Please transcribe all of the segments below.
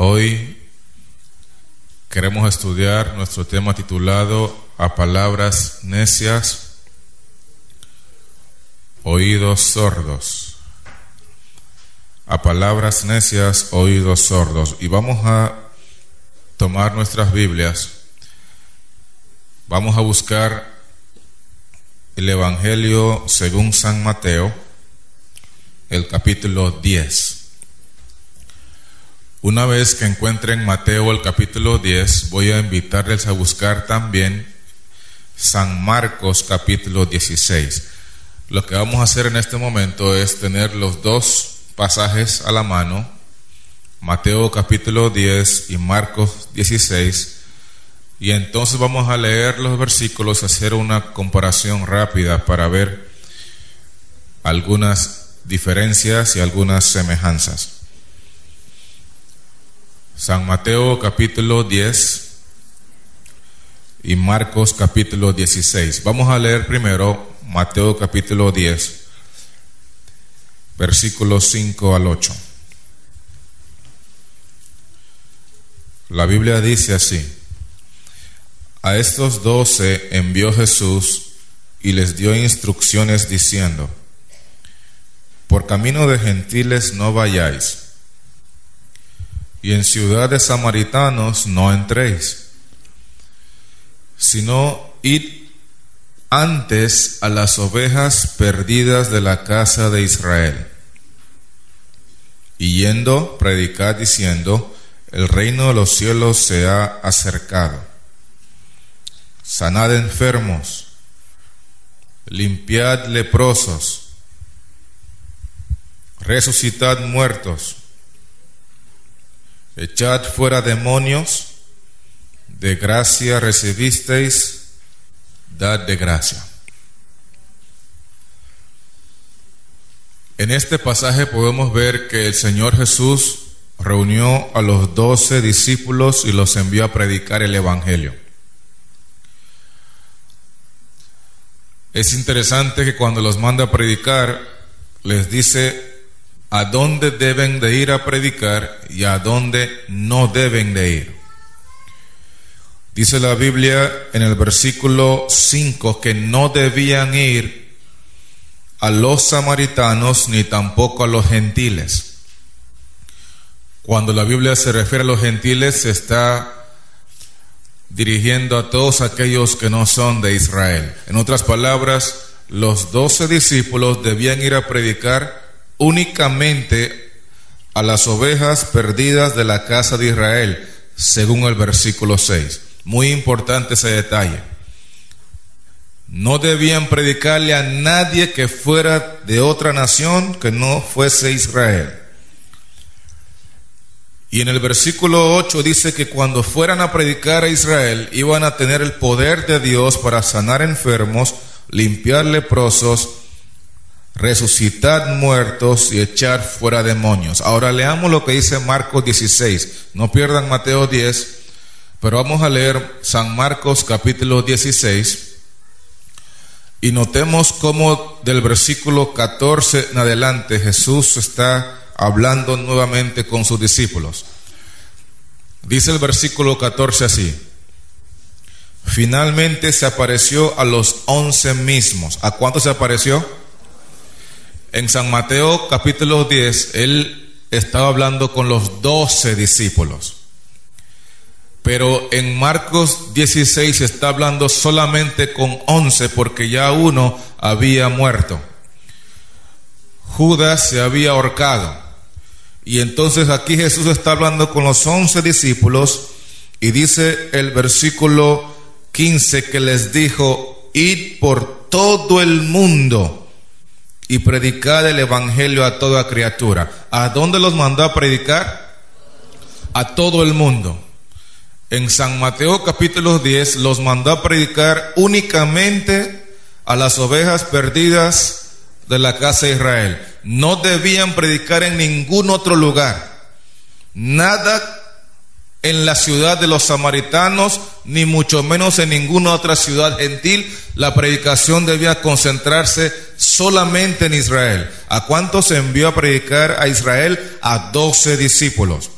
Hoy queremos estudiar nuestro tema titulado A palabras necias, oídos sordos. A palabras necias, oídos sordos. Y vamos a tomar nuestras Biblias. Vamos a buscar el Evangelio según San Mateo, el capítulo 10. Una vez que encuentren Mateo el capítulo 10, voy a invitarles a buscar también San Marcos capítulo 16. Lo que vamos a hacer en este momento es tener los dos pasajes a la mano, Mateo capítulo 10 y Marcos 16, y entonces vamos a leer los versículos, hacer una comparación rápida para ver algunas diferencias y algunas semejanzas. San Mateo capítulo 10 y Marcos capítulo 16. Vamos a leer primero Mateo capítulo 10, versículos 5 al 8. La Biblia dice así: A estos 12 envió Jesús y les dio instrucciones diciendo: Por camino de gentiles no vayáis, y en ciudad de samaritanos no entréis, sino id antes a las ovejas perdidas de la casa de Israel. Y yendo, predicad diciendo: El reino de los cielos se ha acercado. Sanad enfermos, limpiad leprosos, resucitad muertos, echad fuera demonios, de gracia recibisteis, dad de gracia. En este pasaje podemos ver que el Señor Jesús reunió a los 12 discípulos y los envió a predicar el Evangelio. Es interesante que cuando los manda a predicar, les dice a dónde deben de ir a predicar y a dónde no deben de ir. Dice la Biblia en el versículo 5 que no debían ir a los samaritanos ni tampoco a los gentiles. Cuando la Biblia se refiere a los gentiles, se está dirigiendo a todos aquellos que no son de Israel. En otras palabras, los 12 discípulos debían ir a predicar únicamente a las ovejas perdidas de la casa de Israel, según el versículo 6. Muy importante ese detalle. No debían predicarle a nadie que fuera de otra nación que no fuese Israel. Y en el versículo 8 dice que cuando fueran a predicar a Israel, iban a tener el poder de Dios para sanar enfermos, limpiar leprosos, resucitar muertos y echar fuera demonios. Ahora leamos lo que dice Marcos 16. No pierdan Mateo 10, pero vamos a leer San Marcos capítulo 16 y notemos cómo del versículo 14 en adelante Jesús está hablando nuevamente con sus discípulos. Dice el versículo 14 así: Finalmente se apareció a los 11 mismos. ¿A cuántos se apareció? En San Mateo capítulo 10, él estaba hablando con los 12 discípulos. Pero en Marcos 16 está hablando solamente con 11 porque ya uno había muerto. Judas se había ahorcado. Y entonces aquí Jesús está hablando con los 11 discípulos y dice el versículo 15 que les dijo: Id por todo el mundo y predicad el Evangelio a toda criatura. ¿A dónde los mandó a predicar? A todo el mundo. En San Mateo capítulo 10 los mandó a predicar únicamente a las ovejas perdidas de la casa de Israel. No debían predicar en ningún otro lugar. Nada en la ciudad de los samaritanos, ni mucho menos en ninguna otra ciudad gentil. La predicación debía concentrarse solamente en Israel. ¿A cuántos se envió a predicar a Israel? A 12 discípulos.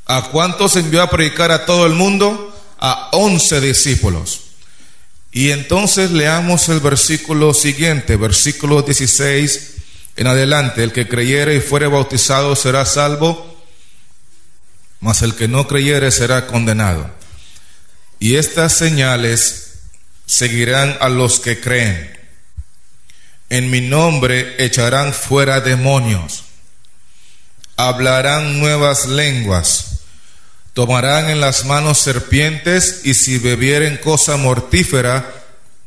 ¿A cuántos envió a predicar a todo el mundo? A 11 discípulos. Y entonces leamos el versículo siguiente, versículo 16 en adelante. El que creyere y fuere bautizado será salvo, mas el que no creyere será condenado. Y estas señales seguirán a los que creen. En mi nombre echarán fuera demonios, hablarán nuevas lenguas, tomarán en las manos serpientes, y si bebieren cosa mortífera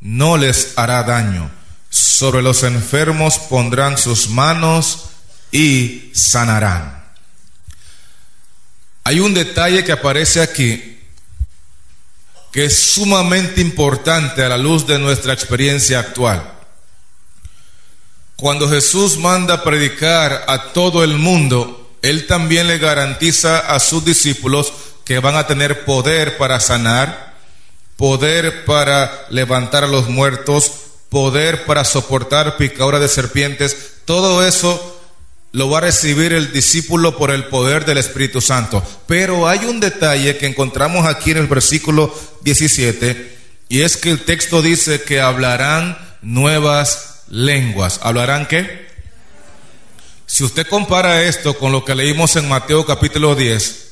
no les hará daño. Sobre los enfermos pondrán sus manos y sanarán. Hay un detalle que aparece aquí que es sumamente importante a la luz de nuestra experiencia actual. Cuando Jesús manda a predicar a todo el mundo, Él también le garantiza a sus discípulos que van a tener poder para sanar, poder para levantar a los muertos, poder para soportar picadura de serpientes. Todo eso lo va a recibir el discípulo por el poder del Espíritu Santo. Pero hay un detalle que encontramos aquí en el versículo 17, y es que el texto dice que hablarán nuevas lenguas. ¿Hablarán qué? Si usted compara esto con lo que leímos en Mateo capítulo 10,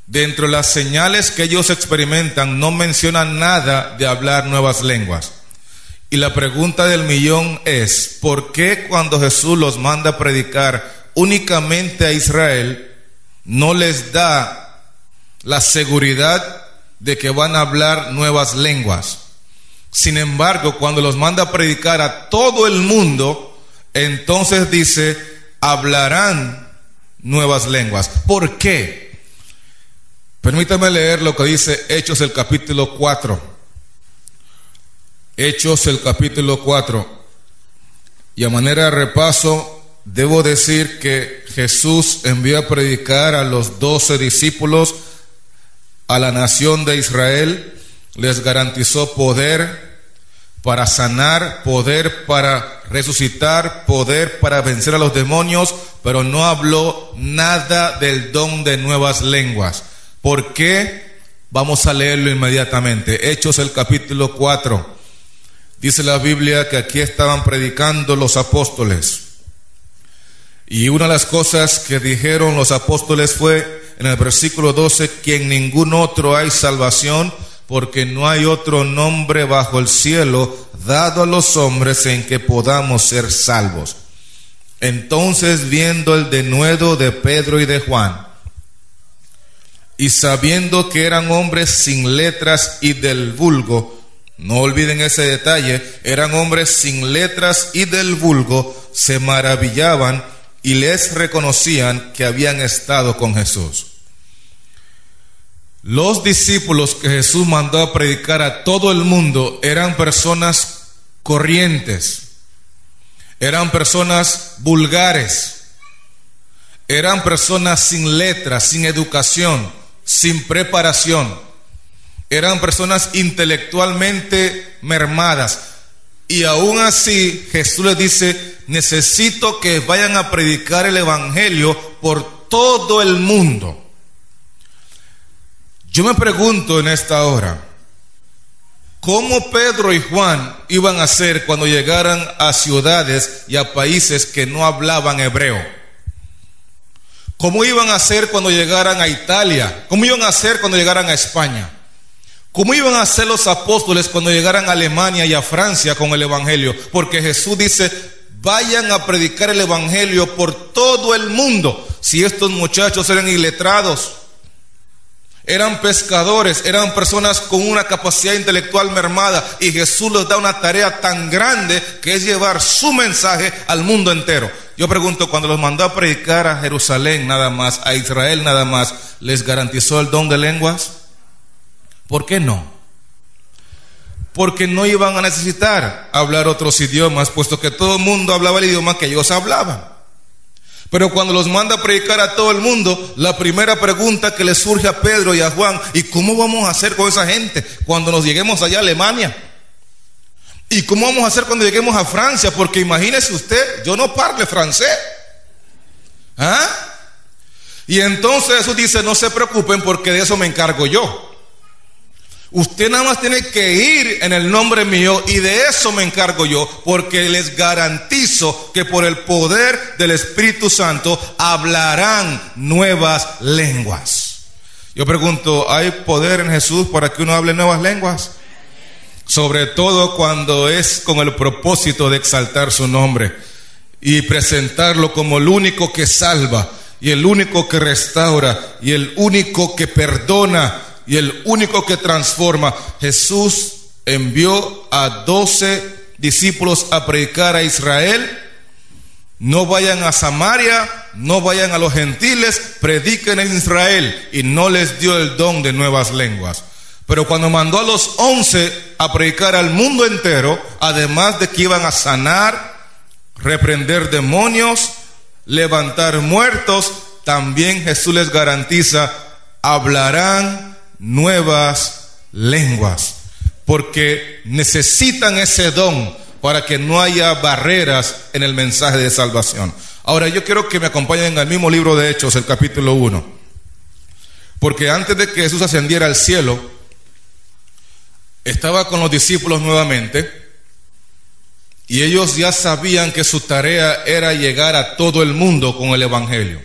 dentro de las señales que ellos experimentan no mencionan nada de hablar nuevas lenguas. Y la pregunta del millón es, ¿por qué cuando Jesús los manda a predicar únicamente a Israel no les da la seguridad de que van a hablar nuevas lenguas? Sin embargo, cuando los manda a predicar a todo el mundo, entonces dice, hablarán nuevas lenguas. ¿Por qué? Permítame leer lo que dice Hechos el capítulo 4. Hechos el capítulo 4. Y a manera de repaso, debo decir que Jesús envió a predicar a los 12 discípulos a la nación de Israel. Les garantizó poder para sanar, poder para resucitar, poder para vencer a los demonios, pero no habló nada del don de nuevas lenguas. ¿Por qué? Vamos a leerlo inmediatamente. Hechos el capítulo 4. Dice la Biblia que aquí estaban predicando los apóstoles. Y una de las cosas que dijeron los apóstoles fue, en el versículo 12, que en ningún otro hay salvación, porque no hay otro nombre bajo el cielo dado a los hombres en que podamos ser salvos. Entonces, viendo el denuedo de Pedro y de Juan, y sabiendo que eran hombres sin letras y del vulgo, no olviden ese detalle, eran hombres sin letras y del vulgo, se maravillaban y les reconocían que habían estado con Jesús. Los discípulos que Jesús mandó a predicar a todo el mundo eran personas corrientes, eran personas vulgares, eran personas sin letras, sin educación, sin preparación. Eran personas intelectualmente mermadas. Y aún así Jesús les dice, necesito que vayan a predicar el evangelio por todo el mundo. Yo me pregunto en esta hora, ¿cómo Pedro y Juan iban a hacer cuando llegaran a ciudades y a países que no hablaban hebreo? ¿Cómo iban a hacer cuando llegaran a Italia? ¿Cómo iban a hacer cuando llegaran a España? ¿Cómo iban a hacer los apóstoles cuando llegaran a Alemania y a Francia con el evangelio? Porque Jesús dice, vayan a predicar el evangelio por todo el mundo. Si estos muchachos eran iletrados, eran pescadores, eran personas con una capacidad intelectual mermada, y Jesús les da una tarea tan grande que es llevar su mensaje al mundo entero. Yo pregunto, cuando los mandó a predicar a Jerusalén nada más, a Israel nada más, ¿les garantizó el don de lenguas? ¿Por qué no? Porque no iban a necesitar hablar otros idiomas, puesto que todo el mundo hablaba el idioma que ellos hablaban. Pero cuando los manda a predicar a todo el mundo, la primera pregunta que le surge a Pedro y a Juan, ¿y cómo vamos a hacer con esa gente cuando nos lleguemos allá a Alemania? ¿Y cómo vamos a hacer cuando lleguemos a Francia? Porque imagínese usted, yo no parle francés. ¿Ah? Y entonces Jesús dice, no se preocupen porque de eso me encargo yo. Usted nada más tiene que ir en el nombre mío y de eso me encargo yo, porque les garantizo que por el poder del Espíritu Santo hablarán nuevas lenguas. Yo pregunto, ¿hay poder en Jesús para que uno hable nuevas lenguas? Sobre todo cuando es con el propósito de exaltar su nombre y presentarlo como el único que salva, y el único que restaura, y el único que perdona, y el único que transforma. Jesús envió a 12 discípulos a predicar a Israel. No vayan a Samaria, no vayan a los gentiles, prediquen en Israel. Y no les dio el don de nuevas lenguas. Pero cuando mandó a los 11 a predicar al mundo entero, además de que iban a sanar, reprender demonios, levantar muertos, también Jesús les garantiza, hablarán nuevas lenguas, porque necesitan ese don para que no haya barreras en el mensaje de salvación. Ahora yo quiero que me acompañen al mismo libro de Hechos, el capítulo 1, porque antes de que Jesús ascendiera al cielo, estaba con los discípulos nuevamente, y ellos ya sabían que su tarea era llegar a todo el mundo con el evangelio.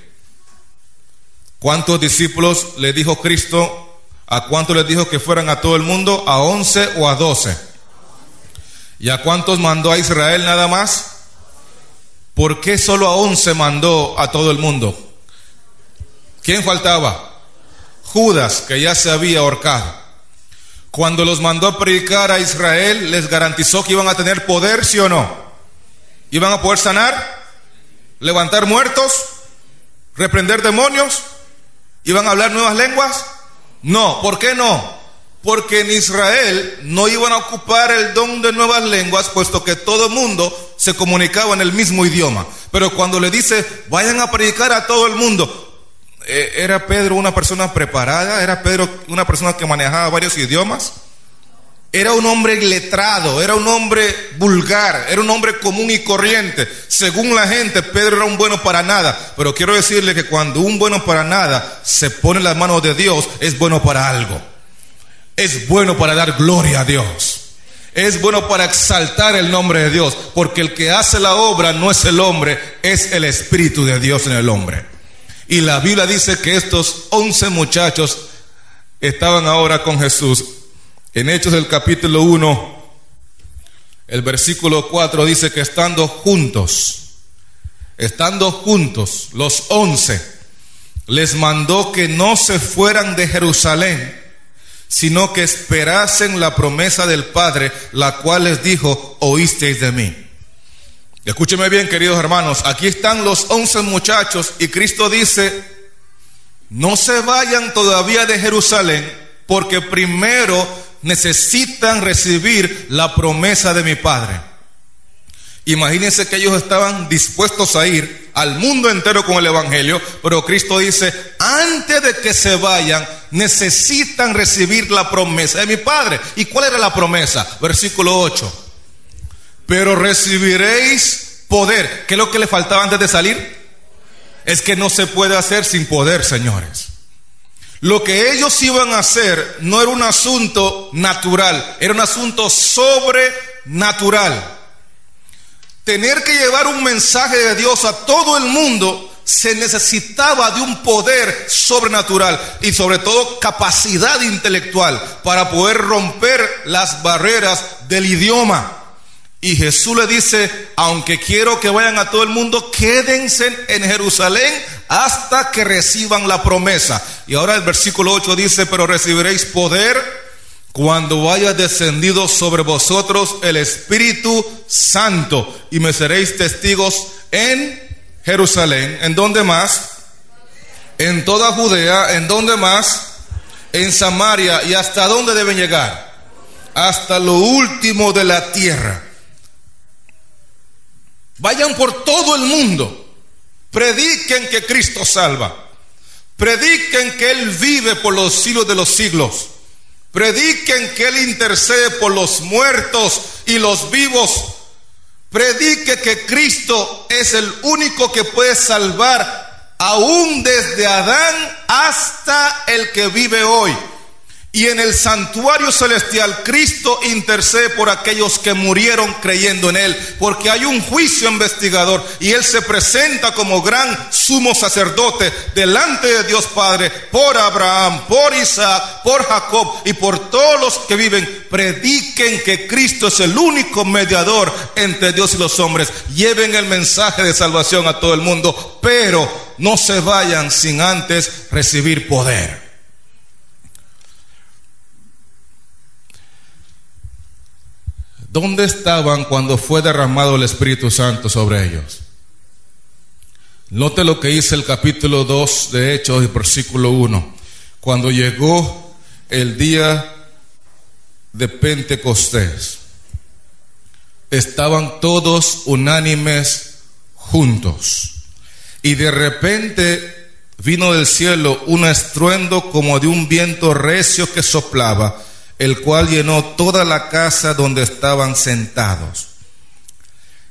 ¿Cuántos discípulos le dijo Cristo? ¿A cuántos les dijo que fueran a todo el mundo? ¿A 11 o a 12? ¿Y a cuántos mandó a Israel nada más? ¿Por qué solo a 11 mandó a todo el mundo? ¿Quién faltaba? Judas, que ya se había ahorcado. Cuando los mandó a predicar a Israel, les garantizó que iban a tener poder, ¿sí o no? ¿Iban a poder sanar? ¿Levantar muertos? ¿Reprender demonios? ¿Iban a hablar nuevas lenguas? No, ¿por qué no? Porque en Israel no iban a ocupar el don de nuevas lenguas, puesto que todo el mundo se comunicaba en el mismo idioma. Pero cuando le dice, vayan a predicar a todo el mundo, ¿era Pedro una persona preparada? ¿Era Pedro una persona que manejaba varios idiomas? Era un hombre iletrado, era un hombre vulgar, era un hombre común y corriente. Según la gente, Pedro era un bueno para nada. Pero quiero decirle que cuando un bueno para nada se pone en las manos de Dios, es bueno para algo. Es bueno para dar gloria a Dios. Es bueno para exaltar el nombre de Dios. Porque el que hace la obra no es el hombre, es el Espíritu de Dios en el hombre. Y la Biblia dice que estos 11 muchachos estaban ahora con Jesús. En Hechos del capítulo 1, el versículo 4 dice que estando juntos, los 11, les mandó que no se fueran de Jerusalén, sino que esperasen la promesa del Padre, la cual les dijo, oísteis de mí. Escúcheme bien, queridos hermanos, aquí están los 11 muchachos y Cristo dice, no se vayan todavía de Jerusalén, porque primero necesitan recibir la promesa de mi Padre. Imagínense que ellos estaban dispuestos a ir al mundo entero con el evangelio, pero Cristo dice, antes de que se vayan, necesitan recibir la promesa de mi Padre. ¿Y cuál era la promesa? Versículo 8. Pero recibiréis poder. ¿Qué es lo que le faltaba antes de salir? Es que no se puede hacer sin poder, señores. Lo que ellos iban a hacer no era un asunto natural, era un asunto sobrenatural. Tener que llevar un mensaje de Dios a todo el mundo se necesitaba de un poder sobrenatural y sobre todo capacidad intelectual para poder romper las barreras del idioma. Y Jesús le dice, aunque quiero que vayan a todo el mundo, quédense en Jerusalén hasta que reciban la promesa. Y ahora el versículo 8 dice, pero recibiréis poder cuando haya descendido sobre vosotros el Espíritu Santo, y me seréis testigos en Jerusalén. ¿En dónde más? En toda Judea. ¿En dónde más? En Samaria. ¿Y hasta dónde deben llegar? Hasta lo último de la tierra. Vayan por todo el mundo, prediquen que Cristo salva, prediquen que Él vive por los siglos de los siglos, prediquen que Él intercede por los muertos y los vivos, predique que Cristo es el único que puede salvar aún desde Adán hasta el que vive hoy. Y en el santuario celestial, Cristo intercede por aquellos que murieron creyendo en Él, porque hay un juicio investigador y Él se presenta como gran sumo sacerdote delante de Dios Padre, por Abraham, por Isaac, por Jacob y por todos los que viven. Prediquen que Cristo es el único mediador entre Dios y los hombres. Lleven el mensaje de salvación a todo el mundo, pero no se vayan sin antes recibir poder. ¿Dónde estaban cuando fue derramado el Espíritu Santo sobre ellos? Note lo que dice el capítulo 2 de Hechos, versículo 1. Cuando llegó el día de Pentecostés, estaban todos unánimes juntos. Y de repente vino del cielo un estruendo como de un viento recio que soplaba, el cual llenó toda la casa donde estaban sentados.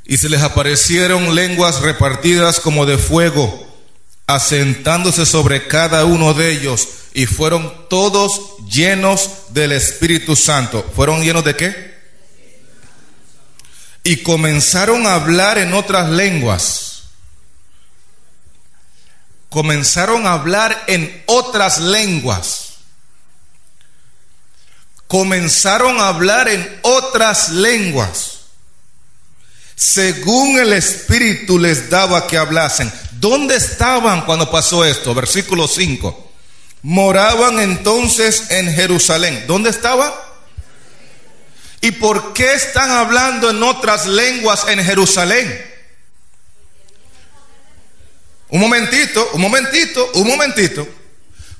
Y se les aparecieron lenguas repartidas como de fuego, asentándose sobre cada uno de ellos, y fueron todos llenos del Espíritu Santo. ¿Fueron llenos de qué? Y comenzaron a hablar en otras lenguas. Comenzaron a hablar en otras lenguas. Comenzaron a hablar en otras lenguas, según el Espíritu les daba que hablasen. ¿Dónde estaban cuando pasó esto? Versículo 5. Moraban entonces en Jerusalén. ¿Dónde estaban? ¿Y por qué están hablando en otras lenguas en Jerusalén? Un momentito.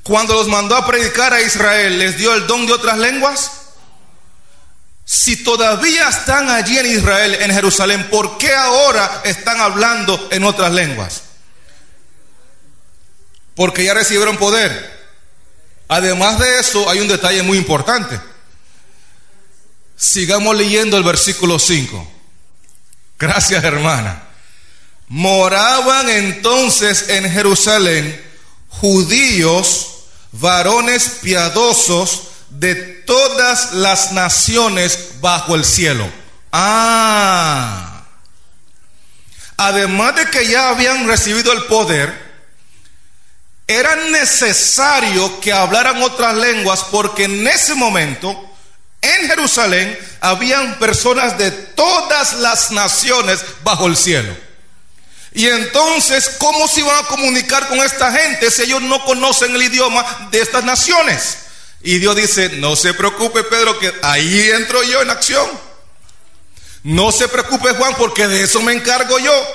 Cuando los mandó a predicar a Israel, ¿les dio el don de otras lenguas? Si todavía están allí en Israel, en Jerusalén, ¿por qué ahora están hablando en otras lenguas? Porque ya recibieron poder. Además de eso, hay un detalle muy importante. Sigamos leyendo el versículo 5. Gracias, hermana. Moraban entonces en Jerusalén judíos, varones piadosos de todas las naciones bajo el cielo. Además de que ya habían recibido el poder, era necesario que hablaran otras lenguas, porque en ese momento en Jerusalén habían personas de todas las naciones bajo el cielo. Y entonces, ¿cómo se iban a comunicar con esta gente si ellos no conocen el idioma de estas naciones? Y Dios dice: no se preocupe, Pedro, que ahí entro yo en acción. No se preocupe, Juan, porque de eso me encargo yo.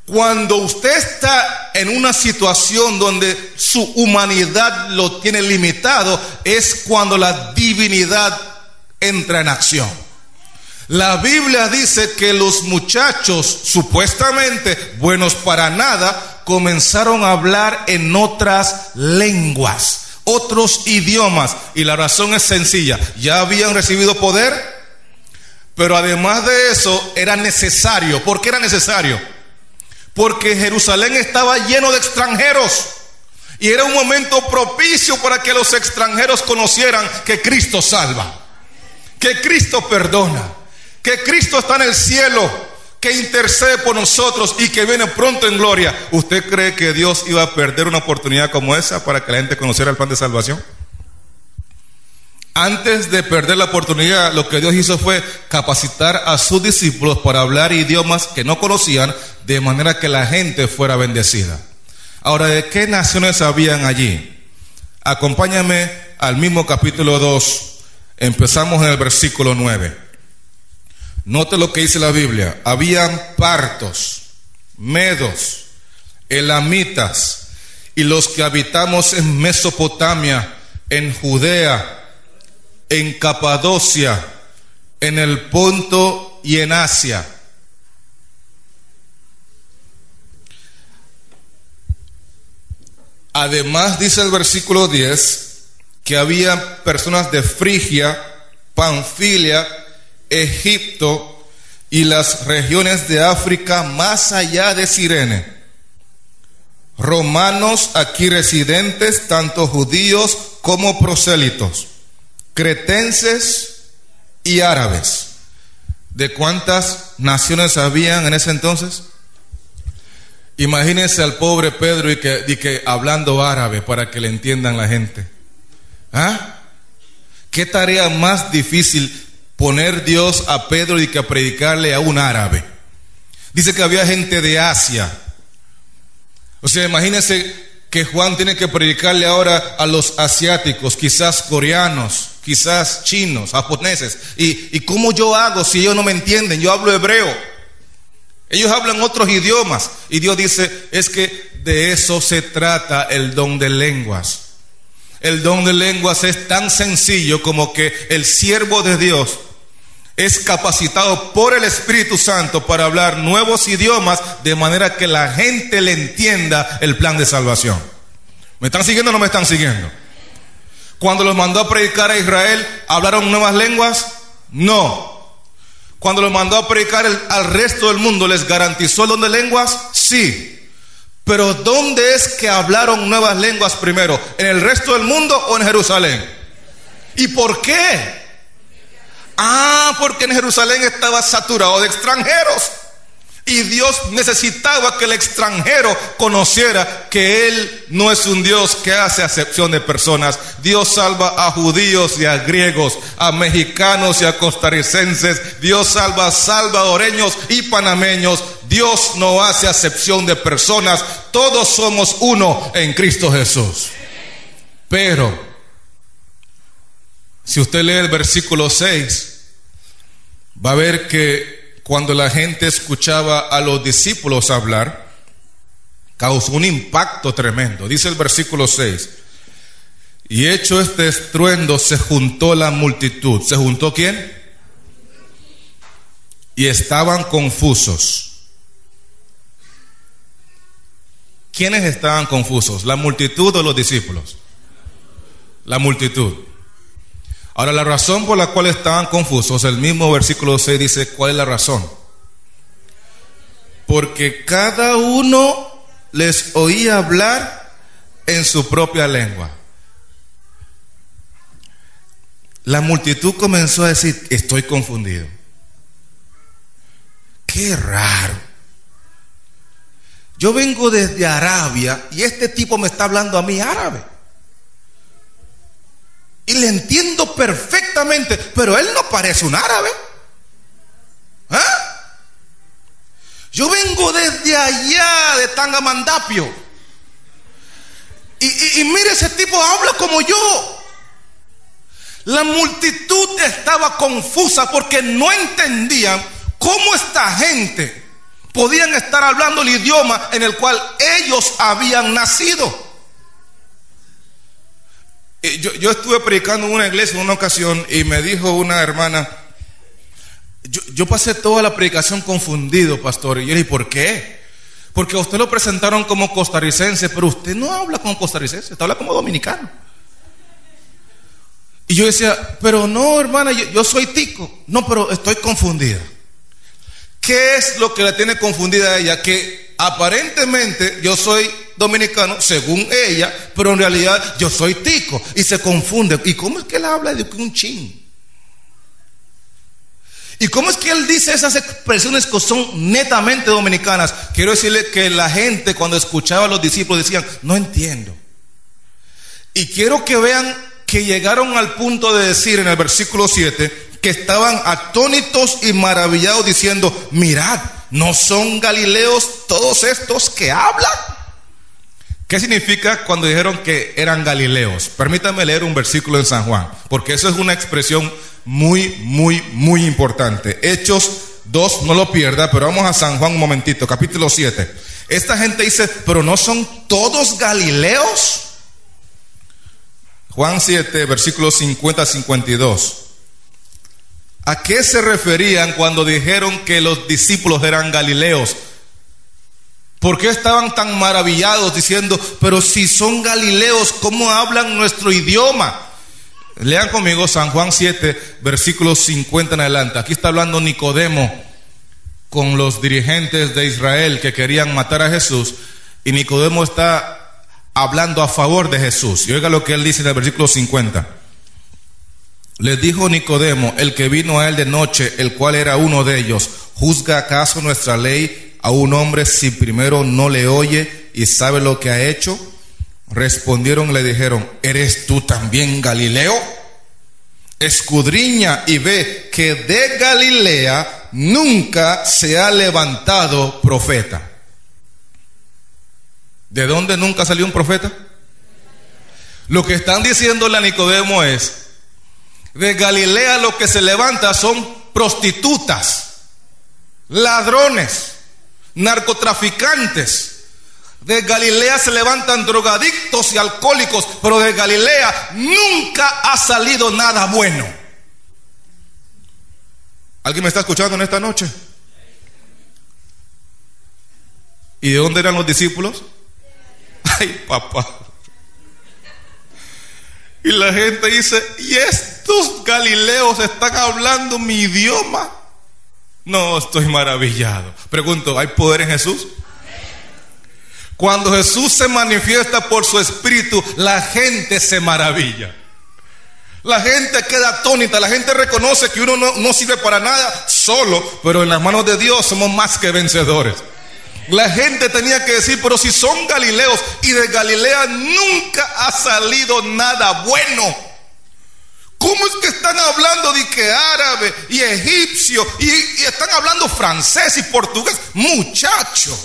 Cuando usted está en una situación donde su humanidad lo tiene limitado, es cuando la divinidad entra en acción. La Biblia dice que los muchachos, supuestamente buenos para nada, comenzaron a hablar en otras lenguas, otros idiomas. Y la razón es sencilla: ya habían recibido poder, pero además de eso era necesario. ¿Por qué era necesario? Porque Jerusalén estaba lleno de extranjeros. Y era un momento propicio para que los extranjeros conocieran que Cristo salva, que Cristo perdona, que Cristo está en el cielo, que intercede por nosotros y que viene pronto en gloria. ¿Usted cree que Dios iba a perder una oportunidad como esa para que la gente conociera el plan de salvación? Antes de perder la oportunidad, lo que Dios hizo fue capacitar a sus discípulos para hablar idiomas que no conocían, de manera que la gente fuera bendecida. Ahora, ¿de qué naciones habían allí? Acompáñame al mismo capítulo 2. Empezamos en el versículo 9. Note lo que dice la Biblia. Habían partos, medos, elamitas, y los que habitamos en Mesopotamia, en Judea, en Capadocia, en el Ponto y en Asia. Además, dice el versículo 10, que había personas de Frigia, Panfilia, Egipto y las regiones de África más allá de Cirene. romanos aquí residentes, tanto judíos como prosélitos, cretenses y árabes. ¿De cuántas naciones habían en ese entonces? Imagínense al pobre Pedro y que hablando árabe para que le entiendan la gente. ¿Ah? ¿Qué tarea más difícil poner Dios a Pedro y que predicarle a un árabe? Dice que había gente de Asia. O sea, imagínense que Juan tiene que predicarle ahora a los asiáticos, quizás coreanos, quizás chinos, japoneses. ¿Y cómo yo hago si ellos no me entienden? Yo hablo hebreo. Ellos hablan otros idiomas. Y Dios dice, es que de eso se trata el don de lenguas. El don de lenguas es tan sencillo como que el siervo de Dios es capacitado por el Espíritu Santo para hablar nuevos idiomas de manera que la gente le entienda el plan de salvación. ¿Me están siguiendo o no me están siguiendo? Cuando los mandó a predicar a Israel, ¿hablaron nuevas lenguas? No. Cuando los mandó a predicar al resto del mundo, ¿les garantizó el don de lenguas? Sí. Pero ¿dónde es que hablaron nuevas lenguas primero? ¿En el resto del mundo o en Jerusalén? ¿Y por qué? Porque en Jerusalén estaba saturado de extranjeros. Y Dios necesitaba que el extranjero conociera que Él no es un Dios que hace acepción de personas. Dios salva a judíos y a griegos, a mexicanos y a costarricenses. Dios salva a salvadoreños y panameños. Dios no hace acepción de personas. Todos somos uno en Cristo Jesús. Pero si usted lee el versículo 6, va a ver que cuando la gente escuchaba a los discípulos hablar, causó un impacto tremendo. Dice el versículo 6: y hecho este estruendo, se juntó la multitud. ¿Se juntó quién? Y estaban confusos. ¿Quiénes estaban confusos? ¿La multitud o los discípulos? La multitud. Ahora, la razón por la cual estaban confusos, el mismo versículo 6 dice, ¿cuál es la razón? Porque cada uno les oía hablar en su propia lengua. La multitud comenzó a decir, estoy confundido. Qué raro. Yo vengo desde Arabia y este tipo me está hablando a mí árabe. Y le entiendo perfectamente, pero él no parece un árabe. ¿Ah? Yo vengo desde allá de Tangamandapio. Y mire, ese tipo habla como yo. La multitud estaba confusa porque no entendían cómo esta gente podían estar hablando el idioma en el cual ellos habían nacido. Yo estuve predicando en una iglesia en una ocasión y me dijo una hermana, yo pasé toda la predicación confundido, pastor. Y yo le dije, ¿por qué? Porque a usted lo presentaron como costarricense, pero usted no habla como costarricense, usted habla como dominicano. Y yo decía, pero no, hermana, yo soy tico. No, pero estoy confundida. ¿Qué es lo que la tiene confundida a ella? Que aparentemente yo soy dominicano, según ella, pero en realidad yo soy tico. Y se confunde. ¿Y cómo es que él habla de un chin? ¿Y cómo es que él dice esas expresiones que son netamente dominicanas? Quiero decirle que la gente cuando escuchaba a los discípulos decían, no entiendo. Y quiero que vean que llegaron al punto de decir en el versículo 7 que estaban atónitos y maravillados diciendo, mirad, ¿no son galileos todos estos que hablan? ¿Qué significa cuando dijeron que eran galileos? Permítanme leer un versículo en San Juan, porque eso es una expresión muy importante. Hechos 2, no lo pierda, pero vamos a San Juan un momentito, capítulo 7. Esta gente dice, pero ¿no son todos galileos? Juan 7, versículos 50-52. ¿A qué se referían cuando dijeron que los discípulos eran galileos? ¿Por qué estaban tan maravillados diciendo, pero si son galileos, ¿cómo hablan nuestro idioma? Lean conmigo San Juan 7, versículos 50 en adelante. Aquí está hablando Nicodemo con los dirigentes de Israel que querían matar a Jesús. Y Nicodemo está hablando a favor de Jesús. Y oiga lo que él dice en el versículo 50. Les dijo Nicodemo, el que vino a él de noche, el cual era uno de ellos: ¿juzga acaso nuestra ley a un hombre si primero no le oye y sabe lo que ha hecho? Respondieron y le dijeron: ¿eres tú también Galileo? Escudriña y ve que de Galilea nunca se ha levantado profeta. ¿De dónde nunca salió un profeta? Lo que están diciéndole a Nicodemo es: de Galilea lo que se levanta son prostitutas, ladrones, narcotraficantes. De Galilea se levantan drogadictos y alcohólicos, pero de Galilea nunca ha salido nada bueno. ¿Alguien me está escuchando en esta noche? ¿Y de dónde eran los discípulos? Ay, papá. Y la gente dice: ¿y estos galileos están hablando mi idioma? No, estoy maravillado. Pregunto, ¿hay poder en Jesús? Cuando Jesús se manifiesta por su Espíritu, la gente se maravilla. La gente queda atónita, la gente reconoce que uno no sirve para nada solo, pero en las manos de Dios somos más que vencedores. La gente tenía que decir: pero si son galileos y de Galilea nunca ha salido nada bueno, ¿cómo es que están hablando de que árabe y egipcio y están hablando francés y portugués? Muchacho,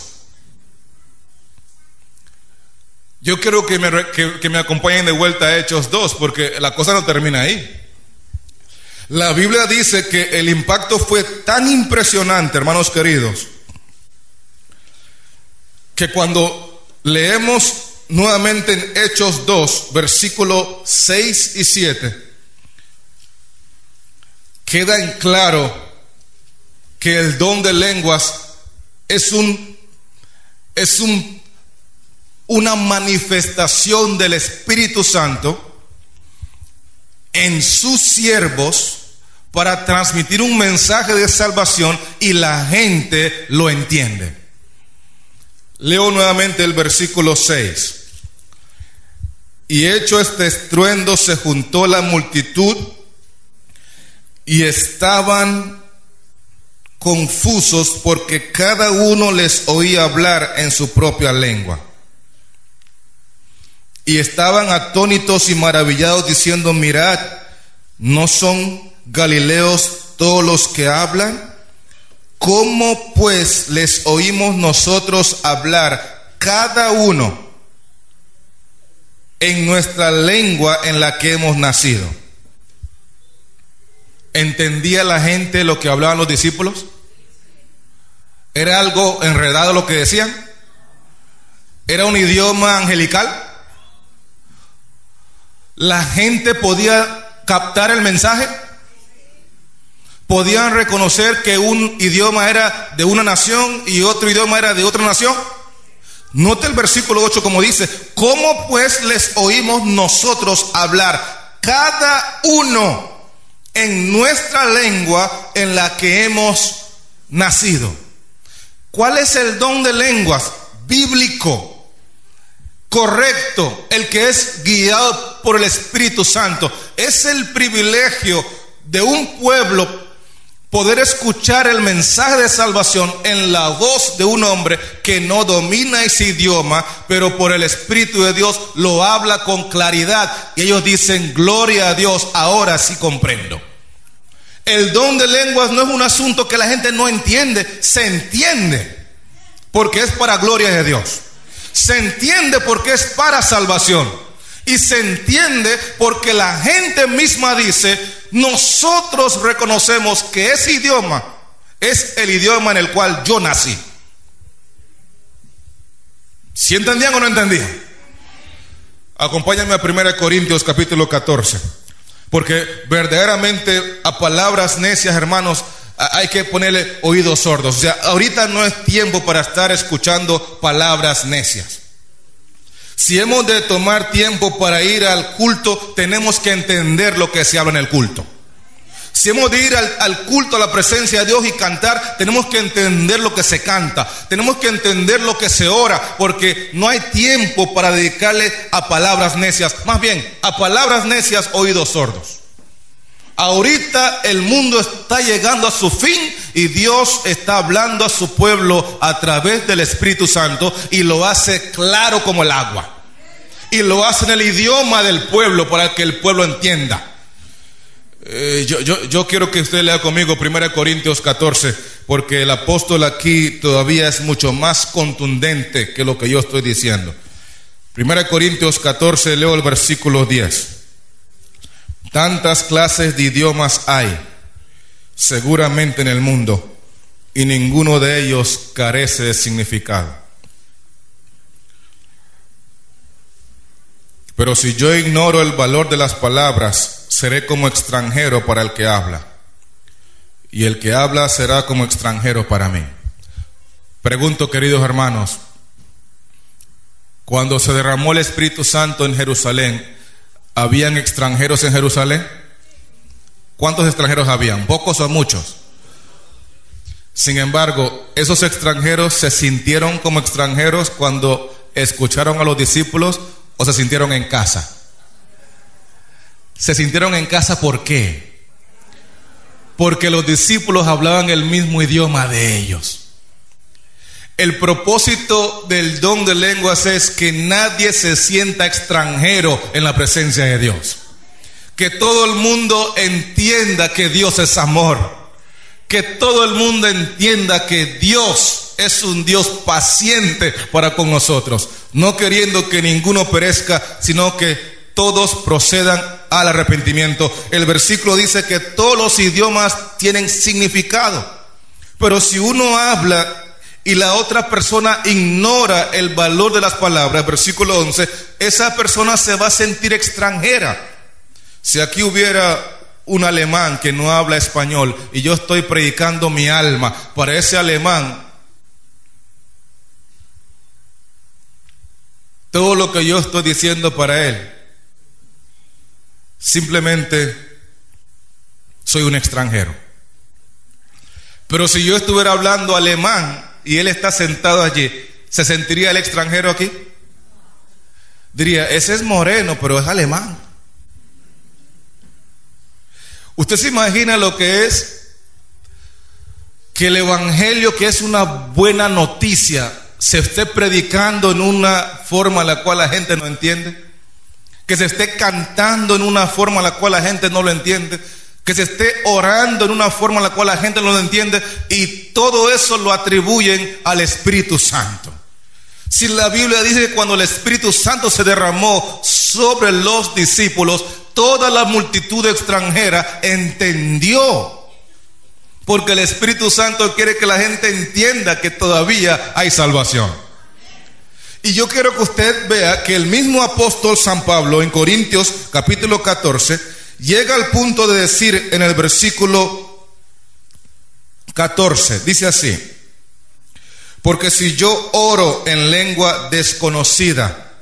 yo quiero que me acompañen de vuelta a Hechos 2, porque la cosa no termina ahí. La Biblia dice que el impacto fue tan impresionante, hermanos queridos, que cuando leemos nuevamente en Hechos 2, versículos 6 y 7, queda en claro que el don de lenguas es una manifestación del Espíritu Santo en sus siervos para transmitir un mensaje de salvación, y la gente lo entiende. Leo nuevamente el versículo 6. Y hecho este estruendo, se juntó la multitud y estaban confusos, porque cada uno les oía hablar en su propia lengua. Y estaban atónitos y maravillados, diciendo: mirad, ¿no son galileos todos los que hablan? ¿Cómo pues les oímos nosotros hablar cada uno en nuestra lengua en la que hemos nacido? ¿Entendía la gente lo que hablaban los discípulos? ¿Era algo enredado lo que decían? ¿Era un idioma angelical? ¿La gente podía captar el mensaje? ¿Podían reconocer que un idioma era de una nación y otro idioma era de otra nación? Note el versículo 8 como dice: ¿cómo pues les oímos nosotros hablar cada uno en nuestra lengua en la que hemos nacido? ¿Cuál es el don de lenguas? Bíblico, correcto, el que es guiado por el Espíritu Santo. Es el privilegio de un pueblo poder escuchar el mensaje de salvación en la voz de un hombre que no domina ese idioma, pero por el Espíritu de Dios lo habla con claridad, y ellos dicen: gloria a Dios, ahora sí comprendo. El don de lenguas no es un asunto que la gente no entiende, se entiende porque es para gloria de Dios. Se entiende porque es para salvación. Y se entiende porque la gente misma dice: nosotros reconocemos que ese idioma es el idioma en el cual yo nací. ¿Sí entendían o no entendían? Acompáñenme a 1 Corintios capítulo 14. Porque verdaderamente a palabras necias, hermanos, hay que ponerle oídos sordos. O sea, ahorita no es tiempo para estar escuchando palabras necias. Si hemos de tomar tiempo para ir al culto, tenemos que entender lo que se habla en el culto. Si hemos de ir al culto, a la presencia de Dios y cantar, tenemos que entender lo que se canta, tenemos que entender lo que se ora, porque no hay tiempo para dedicarle a palabras necias, más bien a palabras necias, oídos sordos. Ahorita el mundo está llegando a su fin y Dios está hablando a su pueblo a través del Espíritu Santo y lo hace claro como el agua. Y lo hace en el idioma del pueblo para que el pueblo entienda. Yo quiero que usted lea conmigo 1 Corintios 14, porque el apóstol aquí todavía es mucho más contundente que lo que yo estoy diciendo. 1 Corintios 14, leo el versículo 10. Tantas clases de idiomas hay seguramente en el mundo, y ninguno de ellos carece de significado. Pero si yo ignoro el valor de las palabras, seré como extranjero para el que habla, y el que habla será como extranjero para mí. Pregunto, queridos hermanos, cuando se derramó el Espíritu Santo en Jerusalén, ¿habían extranjeros en Jerusalén? ¿Cuántos extranjeros habían? ¿Pocos o muchos? Sin embargo, esos extranjeros se sintieron como extranjeros cuando escucharon a los discípulos, ¿o se sintieron en casa? Se sintieron en casa, ¿por qué? Porque los discípulos hablaban el mismo idioma de ellos. El propósito del don de lenguas es que nadie se sienta extranjero en la presencia de Dios. Que todo el mundo entienda que Dios es amor. Que todo el mundo entienda que Dios es un Dios paciente para con nosotros, no queriendo que ninguno perezca, sino que todos procedan al arrepentimiento. El versículo dice que todos los idiomas tienen significado, pero si uno habla y la otra persona ignora el valor de las palabras, versículo 11, esa persona se va a sentir extranjera. Si aquí hubiera un alemán que no habla español y yo estoy predicando mi alma para ese alemán, todo lo que yo estoy diciendo para él, simplemente soy un extranjero. Pero si yo estuviera hablando alemán y él está sentado allí, ¿se sentiría el extranjero aquí? Diría, ese es moreno, pero es alemán. ¿Usted se imagina lo que es que el evangelio, que es una buena noticia, se esté predicando en una forma en la cual la gente no entiende? Que se esté cantando en una forma en la cual la gente no lo entiende, que se esté orando en una forma en la cual la gente no lo entiende, y todo eso lo atribuyen al Espíritu Santo. Si la Biblia dice que cuando el Espíritu Santo se derramó sobre los discípulos, toda la multitud extranjera entendió, porque el Espíritu Santo quiere que la gente entienda que todavía hay salvación. Y yo quiero que usted vea que el mismo apóstol San Pablo en Corintios capítulo 14 llega al punto de decir en el versículo 14, dice así: porque si yo oro en lengua desconocida,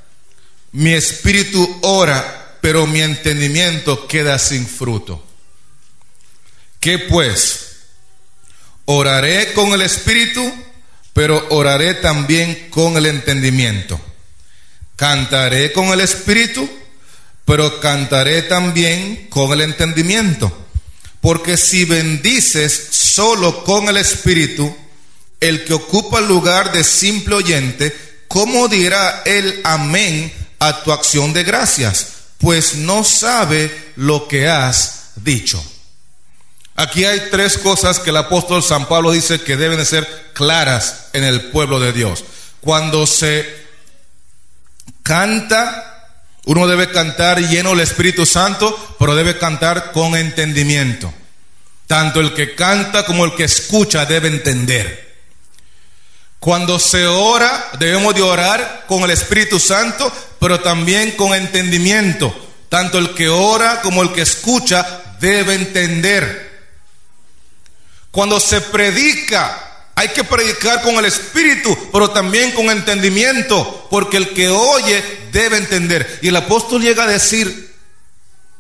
mi espíritu ora, pero mi entendimiento queda sin fruto. ¿Qué pues? Oraré con el espíritu, pero oraré también con el entendimiento. Cantaré con el espíritu, pero cantaré también con el entendimiento. Porque si bendices solo con el espíritu, el que ocupa el lugar de simple oyente, ¿cómo dirá el amén a tu acción de gracias? Pues no sabe lo que has dicho. Aquí hay tres cosas que el apóstol San Pablo dice que deben de ser claras en el pueblo de Dios. Cuando se canta, uno debe cantar lleno del Espíritu Santo, pero debe cantar con entendimiento. Tanto el que canta como el que escucha debe entender. Cuando se ora, debemos de orar con el Espíritu Santo, pero también con entendimiento. Tanto el que ora como el que escucha debe entender. Cuando se predica, hay que predicar con el Espíritu, pero también con entendimiento, porque el que oye debe entender. Y el apóstol llega a decir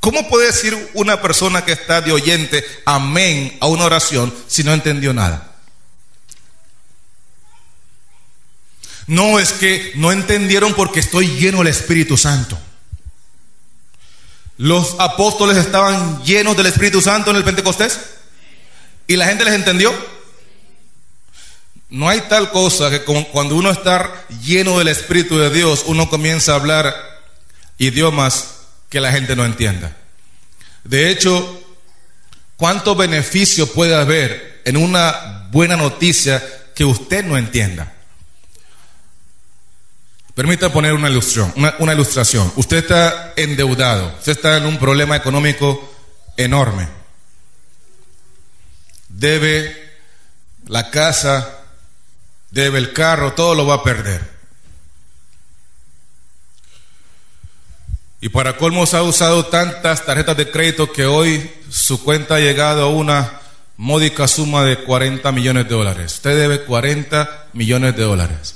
¿Cómo puede decir una persona que está de oyente amén a una oración si no entendió nada? No, es que no entendieron porque estoy lleno del Espíritu Santo. Los apóstoles estaban llenos del Espíritu Santo en el Pentecostés y la gente les entendió. No hay tal cosa que cuando uno está lleno del Espíritu de Dios, uno comienza a hablar idiomas que la gente no entienda. De hecho, ¿cuánto beneficio puede haber en una buena noticia que usted no entienda? Permítame poner una ilustración. Usted está endeudado, usted está en un problema económico enorme. Debe la casa, debe el carro, todo lo va a perder. Y para colmo ha usado tantas tarjetas de crédito que hoy su cuenta ha llegado a una módica suma de $40 millones. Usted debe $40 millones.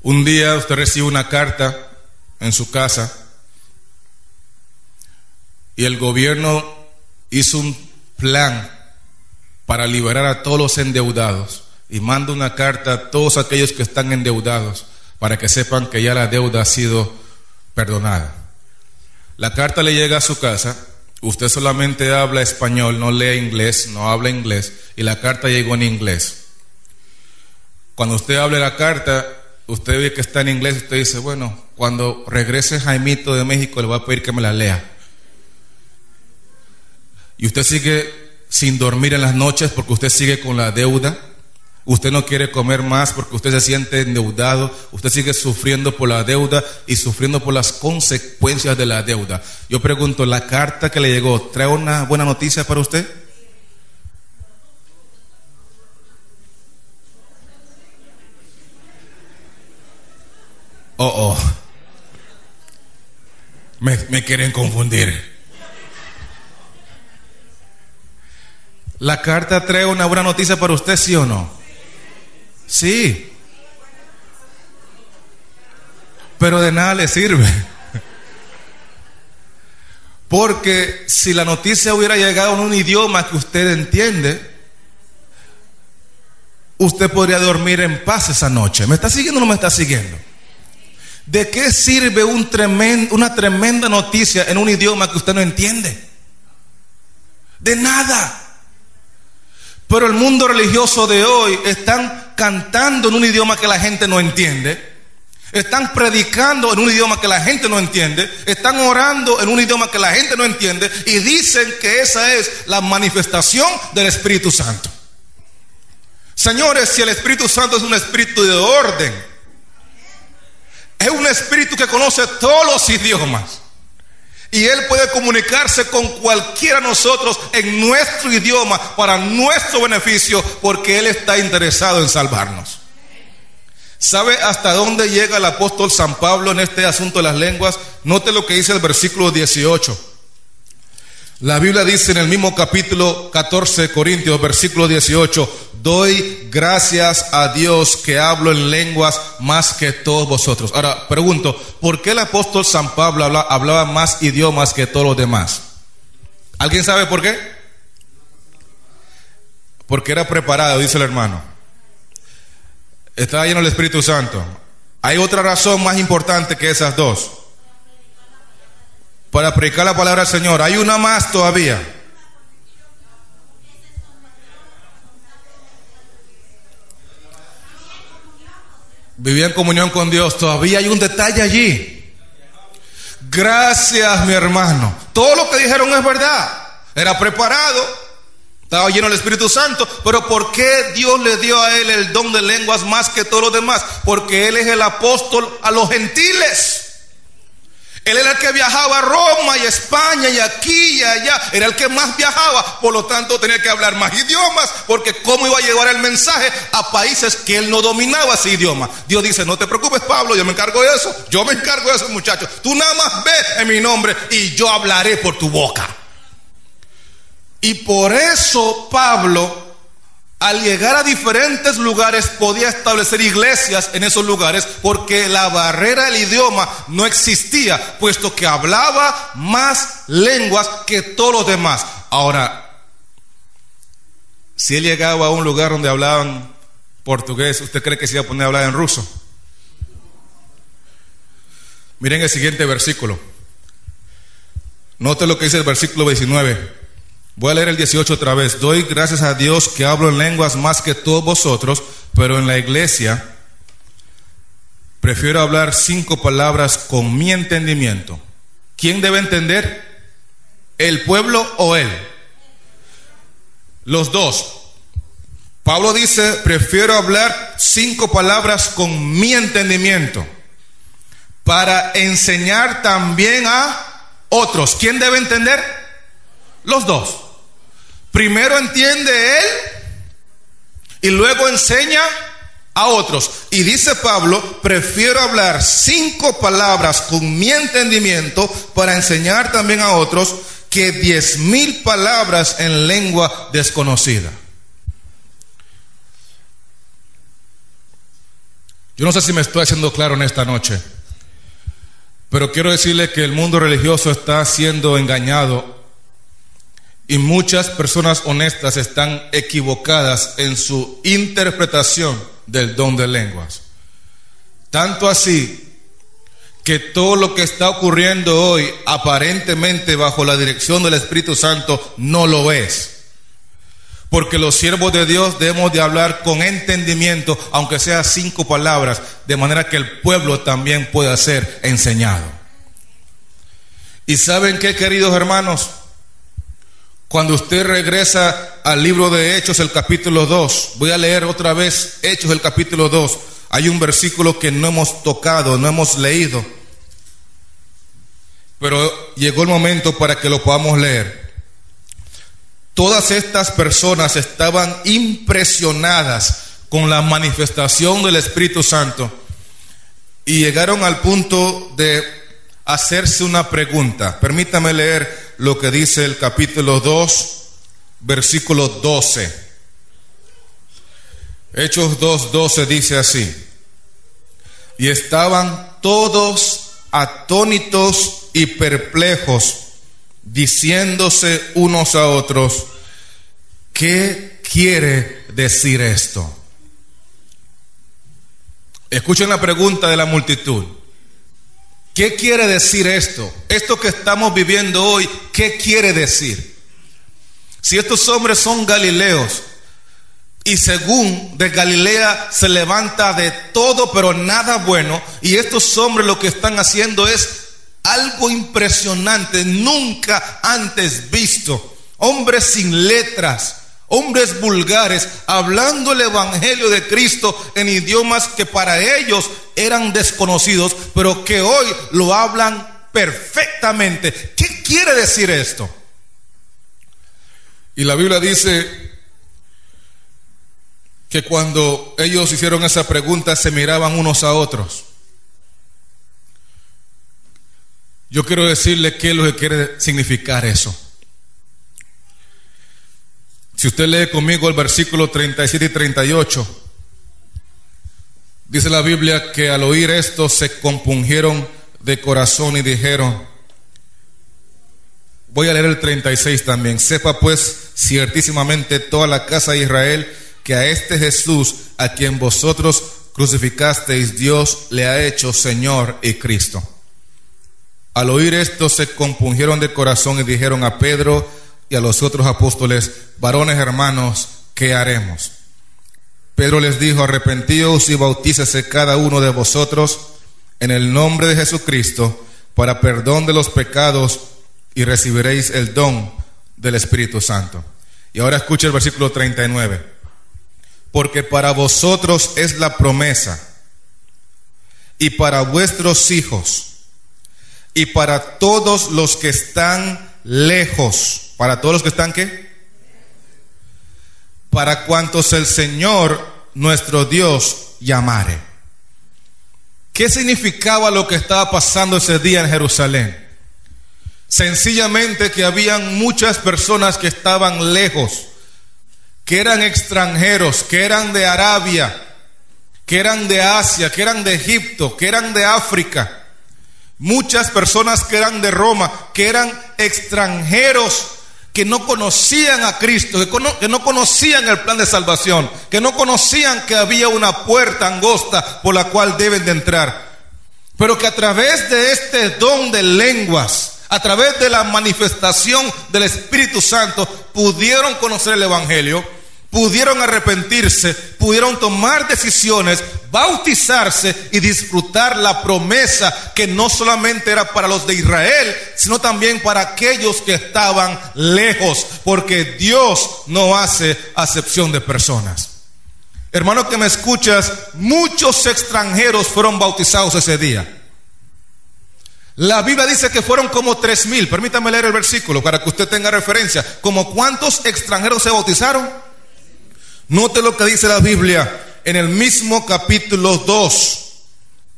Un día usted recibe una carta en su casa y el gobierno hizo un plan para liberar a todos los endeudados y manda una carta a todos aquellos que están endeudados para que sepan que ya la deuda ha sido perdonada. La carta le llega a su casa, usted solamente habla español, no lee inglés, no habla inglés, y la carta llegó en inglés. Cuando usted hable la carta, usted ve que está en inglés, usted dice, bueno, cuando regrese Jaimito de México le voy a pedir que me la lea. Y usted sigue sin dormir en las noches porque usted sigue con la deuda. Usted no quiere comer más porque usted se siente endeudado. Usted sigue sufriendo por la deuda y sufriendo por las consecuencias de la deuda. Yo pregunto, ¿la carta que le llegó trae una buena noticia para usted? Me quieren confundir. ¿La carta trae una buena noticia para usted, sí o no? Sí. Pero de nada le sirve. Porque si la noticia hubiera llegado en un idioma que usted entiende, usted podría dormir en paz esa noche. ¿Me está siguiendo o no me está siguiendo? ¿De qué sirve una tremenda noticia en un idioma que usted no entiende? De nada. Pero el mundo religioso de hoy están cantando en un idioma que la gente no entiende, están predicando en un idioma que la gente no entiende, están orando en un idioma que la gente no entiende y dicen que esa es la manifestación del Espíritu Santo. Señores, si el Espíritu Santo es un espíritu de orden, es un espíritu que conoce todos los idiomas, y Él puede comunicarse con cualquiera de nosotros en nuestro idioma para nuestro beneficio, porque Él está interesado en salvarnos. ¿Sabe hasta dónde llega el apóstol San Pablo en este asunto de las lenguas? Note lo que dice el versículo 18. La Biblia dice en el mismo capítulo 14 de Corintios, versículo 18: doy gracias a Dios que hablo en lenguas más que todos vosotros. Ahora pregunto, ¿por qué el apóstol San Pablo hablaba más idiomas que todos los demás? ¿Alguien sabe por qué? Porque era preparado, dice el hermano. Estaba lleno del Espíritu Santo. Hay otra razón más importante que esas dos: para predicar la palabra del Señor. Hay una más todavía. Vivía en comunión con Dios. Todavía hay un detalle allí. Gracias, mi hermano. Todo lo que dijeron es verdad. Era preparado, estaba lleno del Espíritu Santo. Pero ¿por qué Dios le dio a él el don de lenguas más que todos los demás? Porque él es el apóstol a los gentiles. Él era el que viajaba a Roma y a España y aquí y allá. Era el que más viajaba. Por lo tanto tenía que hablar más idiomas, porque cómo iba a llevar el mensaje a países que él no dominaba ese idioma. Dios dice: no te preocupes, Pablo, yo me encargo de eso. Yo me encargo de eso, muchachos. Tú nada más ve en mi nombre y yo hablaré por tu boca. Y por eso Pablo al llegar a diferentes lugares podía establecer iglesias en esos lugares porque la barrera del idioma no existía, puesto que hablaba más lenguas que todos los demás. Ahora, si él llegaba a un lugar donde hablaban portugués, ¿usted cree que se iba a poner a hablar en ruso? Miren el siguiente versículo. Note lo que dice el versículo 19. Voy a leer el 18 otra vez. Doy gracias a Dios que hablo en lenguas más que todos vosotros, pero en la iglesia prefiero hablar 5 palabras con mi entendimiento. ¿Quién debe entender? ¿El pueblo o él? Los dos. Pablo dice, prefiero hablar 5 palabras con mi entendimiento para enseñar también a otros. ¿Quién debe entender? Los dos. Primero entiende él y luego enseña a otros. Y dice Pablo, prefiero hablar 5 palabras con mi entendimiento para enseñar también a otros que 10,000 palabras en lengua desconocida. Yo no sé si me estoy haciendo claro en esta noche, pero quiero decirle que el mundo religioso está siendo engañado y muchas personas honestas están equivocadas en su interpretación del don de lenguas. Tanto así que todo lo que está ocurriendo hoy, aparentemente bajo la dirección del Espíritu Santo, no lo es. Porque los siervos de Dios debemos de hablar con entendimiento, aunque sea 5 palabras, de manera que el pueblo también pueda ser enseñado. ¿Y saben qué, queridos hermanos? Cuando usted regresa al libro de Hechos, el capítulo 2, voy a leer otra vez Hechos, el capítulo 2. Hay un versículo que no hemos tocado, no hemos leído, pero llegó el momento para que lo podamos leer. Todas estas personas estaban impresionadas con la manifestación del Espíritu Santo y llegaron al punto de hacerse una pregunta. Permítame leer lo que dice el capítulo 2, versículo 12. Hechos 2:12 dice así: y estaban todos atónitos y perplejos, diciéndose unos a otros, ¿qué quiere decir esto? Escuchen la pregunta de la multitud. ¿Qué quiere decir esto? Esto que estamos viviendo hoy, ¿qué quiere decir? Si estos hombres son galileos y según de Galilea se levanta de todo pero nada bueno, y estos hombres lo que están haciendo es algo impresionante, nunca antes visto. Hombres sin letras, hombres vulgares, hablando el evangelio de Cristo en idiomas que para ellos eran desconocidos, pero que hoy lo hablan perfectamente. ¿Qué quiere decir esto? Y la Biblia dice que cuando ellos hicieron esa pregunta se miraban unos a otros. Yo quiero decirle qué es lo que quiere significar eso. Si usted lee conmigo el versículo 37 y 38, dice la Biblia que al oír esto se compungieron de corazón y dijeron, voy a leer el 36 también, sepa pues ciertísimamente toda la casa de Israel que a este Jesús a quien vosotros crucificasteis, Dios le ha hecho Señor y Cristo. Al oír esto se compungieron de corazón y dijeron a Pedro y a los otros apóstoles, varones hermanos, ¿qué haremos? Pedro les dijo, arrepentíos y bautícese cada uno de vosotros en el nombre de Jesucristo para perdón de los pecados y recibiréis el don del Espíritu Santo. Y ahora escucha el versículo 39. Porque para vosotros es la promesa, y para vuestros hijos, y para todos los que están lejos. ¿Para todos los que están qué? Para cuantos el Señor nuestro Dios llamare. ¿Qué significaba lo que estaba pasando ese día en Jerusalén? Sencillamente que habían muchas personas que estaban lejos, que eran extranjeros, que eran de Arabia, que eran de Asia, que eran de Egipto, que eran de África. Muchas personas que eran de Roma, que eran extranjeros, que no conocían a Cristo, que no conocían el plan de salvación, que no conocían que había una puerta angosta por la cual deben de entrar. Pero que a través de este don de lenguas, a través de la manifestación del Espíritu Santo, pudieron conocer el Evangelio, pudieron arrepentirse, pudieron tomar decisiones, bautizarse y disfrutar la promesa que no solamente era para los de Israel, sino también para aquellos que estaban lejos, porque Dios no hace acepción de personas. Hermano que me escuchas, muchos extranjeros fueron bautizados ese día. La Biblia dice que fueron como 3,000. Permítame leer el versículo para que usted tenga referencia. ¿Como cuántos extranjeros se bautizaron? Note lo que dice la Biblia en el mismo capítulo 2,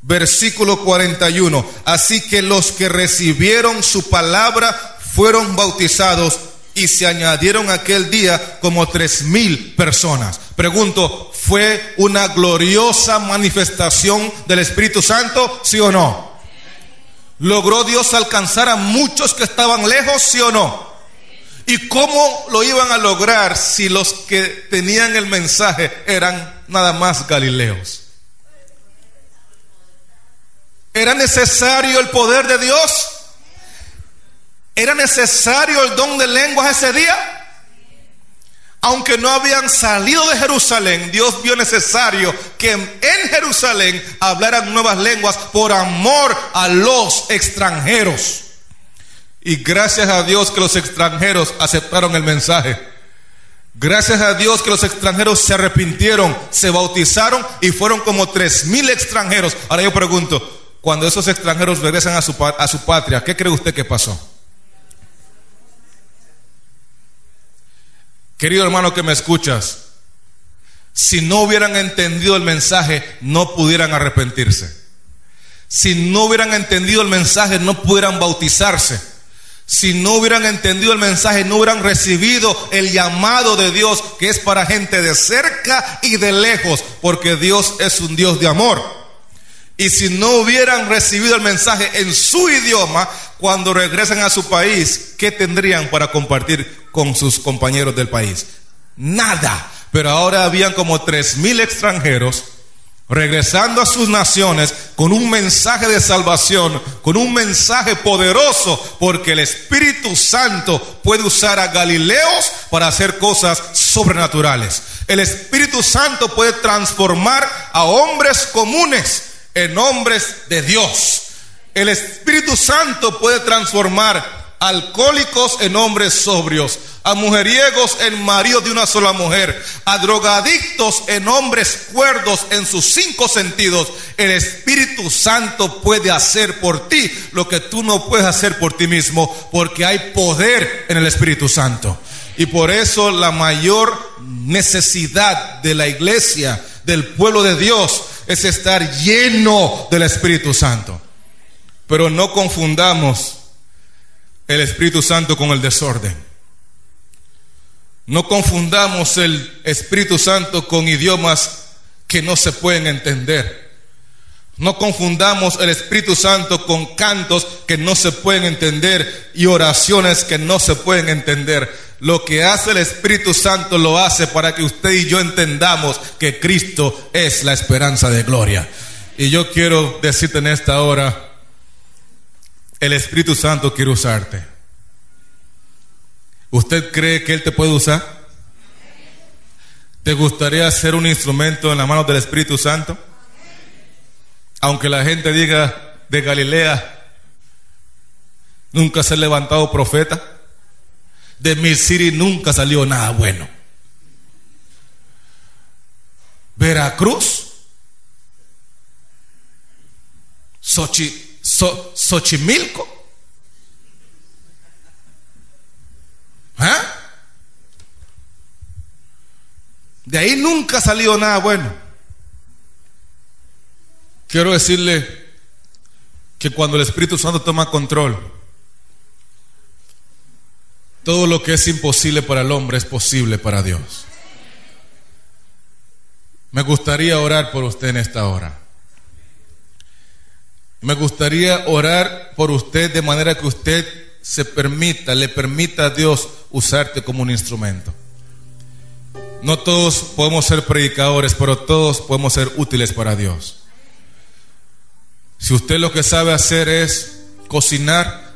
versículo 41. Así que los que recibieron su palabra fueron bautizados y se añadieron aquel día como 3,000 personas. Pregunto, ¿fue una gloriosa manifestación del Espíritu Santo? ¿Sí o no? ¿Logró Dios alcanzar a muchos que estaban lejos? ¿Sí o no? ¿Y cómo lo iban a lograr si los que tenían el mensaje eran nada más galileos? ¿Era necesario el poder de Dios? ¿Era necesario el don de lenguas ese día? Aunque no habían salido de Jerusalén, Dios vio necesario que en Jerusalén hablaran nuevas lenguas por amor a los extranjeros. Y gracias a Dios que los extranjeros aceptaron el mensaje. Gracias a Dios que los extranjeros se arrepintieron, se bautizaron y fueron como 3,000 extranjeros. Ahora yo pregunto, cuando esos extranjeros regresan a su patria, ¿qué cree usted que pasó? Querido hermano que me escuchas, si no hubieran entendido el mensaje, no pudieran arrepentirse. Si no hubieran entendido el mensaje, no pudieran bautizarse. Si no hubieran entendido el mensaje, no hubieran recibido el llamado de Dios, que es para gente de cerca y de lejos, porque Dios es un Dios de amor. Y si no hubieran recibido el mensaje en su idioma, cuando regresan a su país, ¿qué tendrían para compartir con sus compañeros del país? Nada. Pero ahora habían como 3,000 extranjeros regresando a sus naciones con un mensaje de salvación, con un mensaje poderoso, porque el Espíritu Santo puede usar a galileos para hacer cosas sobrenaturales. El Espíritu Santo puede transformar a hombres comunes en hombres de Dios. El Espíritu Santo puede transformar alcohólicos en hombres sobrios, a mujeriegos en maridos de una sola mujer, a drogadictos en hombres cuerdos en sus 5 sentidos. El Espíritu Santo puede hacer por ti lo que tú no puedes hacer por ti mismo, porque hay poder en el Espíritu Santo. Y por eso la mayor necesidad de la iglesia, del pueblo de Dios, es estar lleno del Espíritu Santo. Pero no confundamos el Espíritu Santo con el desorden. No confundamos el Espíritu Santo con idiomas que no se pueden entender. No confundamos el Espíritu Santo con cantos que no se pueden entender y oraciones que no se pueden entender. Lo que hace el Espíritu Santo lo hace para que usted y yo entendamos que Cristo es la esperanza de gloria. Y yo quiero decirte en esta hora, el Espíritu Santo quiere usarte. ¿Usted cree que Él te puede usar? ¿Te gustaría ser un instrumento en las manos del Espíritu Santo? Aunque la gente diga de Galilea, nunca se ha levantado profeta. De Mill City nunca salió nada bueno. Veracruz, Xochimilco, de ahí nunca ha salido nada bueno. Quiero decirle que cuando el Espíritu Santo toma control, todo lo que es imposible para el hombre es posible para Dios. Me gustaría orar por usted en esta hora. Me gustaría orar por usted de manera que usted le permita a Dios usarte como un instrumento. No todos podemos ser predicadores, pero todos podemos ser útiles para Dios. Si usted lo que sabe hacer es cocinar,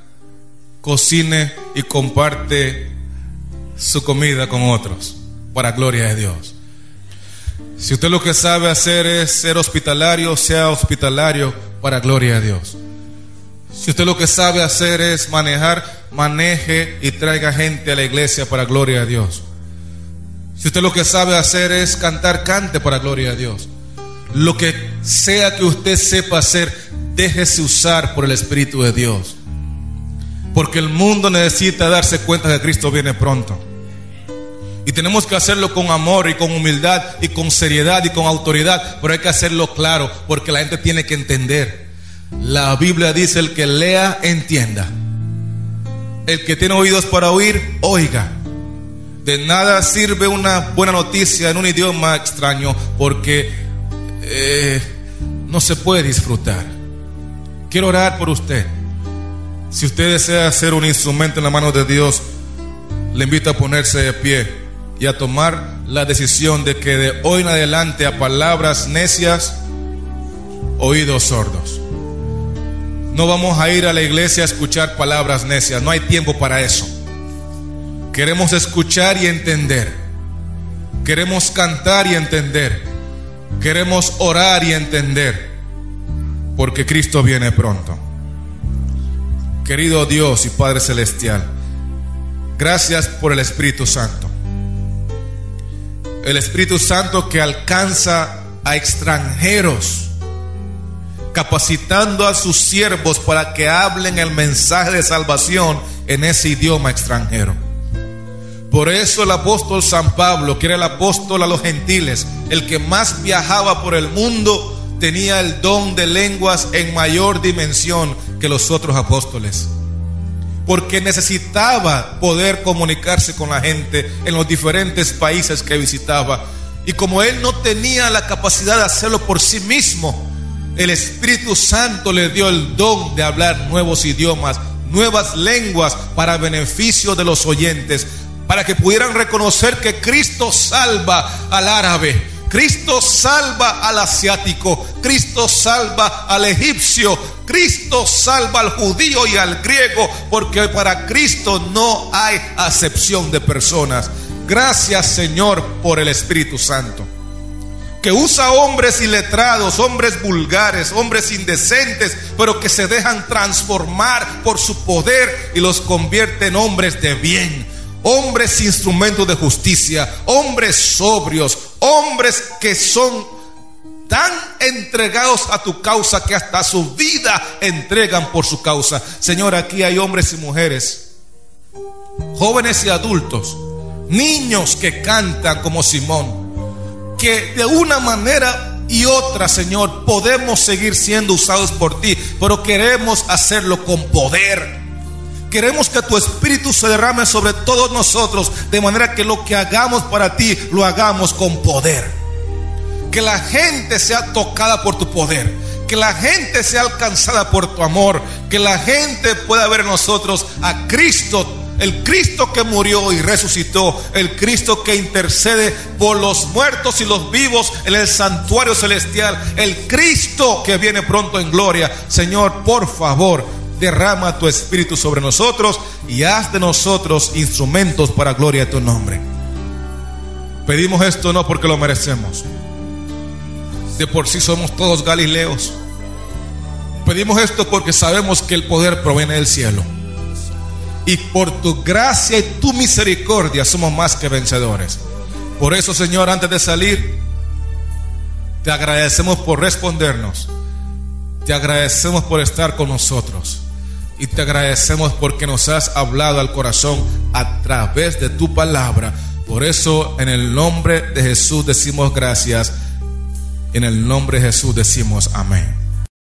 cocine y comparte su comida con otros, para gloria de Dios. Si usted lo que sabe hacer es ser hospitalario, sea hospitalario para gloria de Dios. Si usted lo que sabe hacer es manejar, maneje y traiga gente a la iglesia para gloria de Dios. Si usted lo que sabe hacer es cantar, cante para gloria de Dios. Lo que sea que usted sepa hacer, déjese usar por el Espíritu de Dios. Porque el mundo necesita darse cuenta que Cristo viene pronto. Y tenemos que hacerlo con amor y con humildad y con seriedad y con autoridad. Pero hay que hacerlo claro, porque la gente tiene que entender. La Biblia dice: el que lea, entienda. El que tiene oídos para oír, oiga. De nada sirve una buena noticia en un idioma extraño, porque no se puede disfrutar. Quiero orar por usted. Si usted desea ser un instrumento en la mano de Dios, le invito a ponerse de pie y a tomar la decisión de que de hoy en adelante a palabras necias, oídos sordos. No vamos a ir a la iglesia a escuchar palabras necias, no hay tiempo para eso. Queremos escuchar y entender. Queremos cantar y entender. Queremos orar y entender, porque Cristo viene pronto. Querido Dios y Padre Celestial, gracias por el Espíritu Santo. El Espíritu Santo que alcanza a extranjeros, capacitando a sus siervos para que hablen el mensaje de salvación en ese idioma extranjero. Por eso el apóstol San Pablo, que era el apóstol a los gentiles, el que más viajaba por el mundo, tenía el don de lenguas en mayor dimensión que los otros apóstoles, porque necesitaba poder comunicarse con la gente en los diferentes países que visitaba. Y como él no tenía la capacidad de hacerlo por sí mismo, el Espíritu Santo le dio el don de hablar nuevos idiomas, nuevas lenguas, para beneficio de los oyentes, para que pudieran reconocer que Cristo salva al árabe, Cristo salva al asiático, Cristo salva al egipcio, Cristo salva al judío y al griego, porque para Cristo no hay acepción de personas. Gracias, Señor, por el Espíritu Santo, que usa hombres iletrados, hombres vulgares, hombres indecentes, pero que se dejan transformar por su poder y los convierte en hombres de bien, hombres instrumentos de justicia, hombres sobrios, hombres que son tan entregados a tu causa que hasta su vida entregan por su causa. Señor, aquí hay hombres y mujeres, jóvenes y adultos, niños que cantan como Simón, que de una manera y otra, Señor, podemos seguir siendo usados por ti, pero queremos hacerlo con poder. Queremos que tu Espíritu se derrame sobre todos nosotros, de manera que lo que hagamos para ti, lo hagamos con poder. Que la gente sea tocada por tu poder, que la gente sea alcanzada por tu amor, que la gente pueda ver en nosotros a Cristo, el Cristo que murió y resucitó, el Cristo que intercede por los muertos y los vivos en el santuario celestial, el Cristo que viene pronto en gloria. Señor, por favor, derrama tu Espíritu sobre nosotros y haz de nosotros instrumentos para gloria de tu nombre. Pedimos esto no porque lo merecemos, de por sí somos todos galileos. Pedimos esto porque sabemos que el poder proviene del cielo, y por tu gracia y tu misericordia somos más que vencedores. Por eso, Señor, antes de salir, te agradecemos por respondernos, te agradecemos por estar con nosotros, y te agradecemos porque nos has hablado al corazón a través de tu palabra. Por eso, en el nombre de Jesús decimos gracias. En el nombre de Jesús decimos amén.